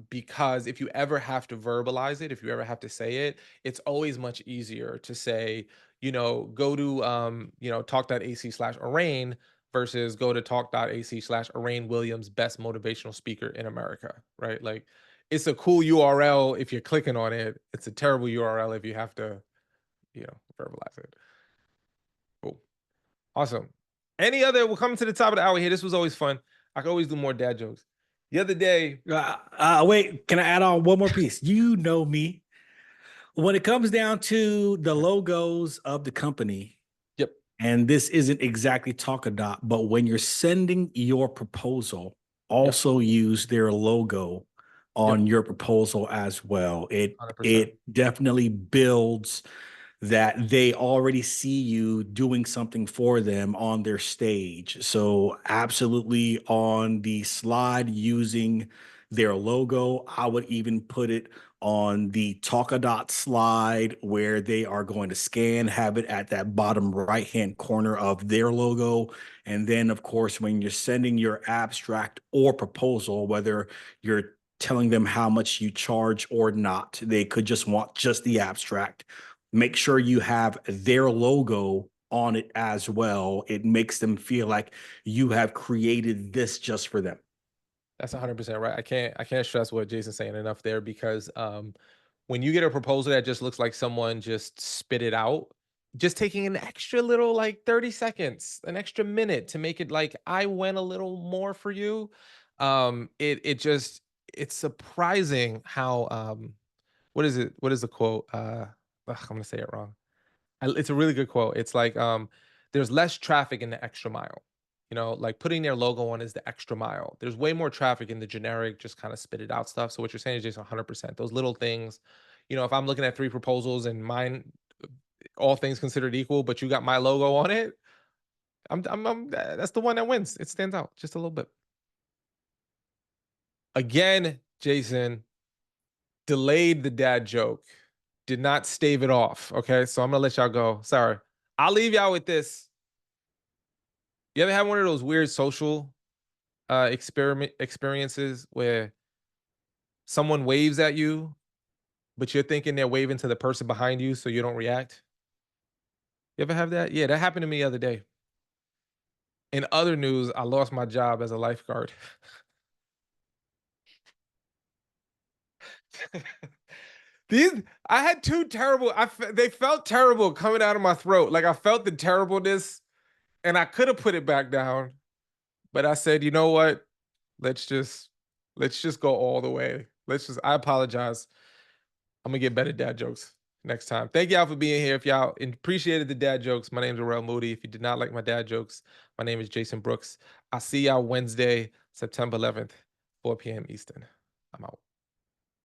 Speaker 1: Because if you ever have to verbalize it, if you ever have to say it, it's always much easier to say, go to talk.ac/Arain versus go to talk.ac/Arain Williams, best motivational speaker in America, right? Like it's a cool URL if you're clicking on it. It's a terrible URL if you have to, verbalize it. Cool. Awesome. We're coming to the top of the hour here. This was always fun. I could always do more dad jokes. The other day,
Speaker 4: Wait, can I add on one more piece? You know me. When it comes down to the logos of the company,
Speaker 1: yep,
Speaker 4: and this isn't exactly Talkadot, but when you're sending your proposal, also use their logo on your proposal as well. It
Speaker 1: 100%.
Speaker 4: definitely builds that they already see you doing something for them on their stage. So absolutely on the slide using their logo. I would even put it on the Talkadot slide where they are going to scan, have it at that bottom right-hand corner of their logo. And then, of course, when you're sending your abstract or proposal, whether you're telling them how much you charge or not, they could just want just the abstract. Make sure you have their logo on it as well. It makes them feel like you have created this just for them.
Speaker 1: That's 100% right. I can't stress what Jason's saying enough there because when you get a proposal that just looks like someone just spit it out, just taking an extra little like 30 seconds, an extra minute to make it like I went a little more for you. It's surprising how what is it? What is the quote? I'm gonna say it wrong. It's a really good quote. It's like there's less traffic in the extra mile. Like putting their logo on is the extra mile. There's way more traffic in the generic, just kind of spit it out stuff. So what you're saying is just 100%. Those little things, if I'm looking at 3 proposals and mine, all things considered equal, but you got my logo on it, that's the one that wins. It stands out just a little bit. Again, Jason delayed the dad joke, did not stave it off. Okay, so I'm gonna let y'all go. Sorry, I'll leave y'all with this. You ever had one of those weird social experiences where someone waves at you, but you're thinking they're waving to the person behind you, so you don't react? You ever have that? Yeah, that happened to me the other day. In other news, I lost my job as a lifeguard. These I had two terrible. They felt terrible coming out of my throat. Like I felt the terribleness, and I could have put it back down, but I said, you know what? Let's just go all the way. I apologize. I'm gonna get better dad jokes next time. Thank y'all for being here. If y'all appreciated the dad jokes, my name is Arel Moody. If you did not like my dad jokes, my name is Jason Brooks. I'll see y'all Wednesday, September 11th, 4 p.m. Eastern. I'm out.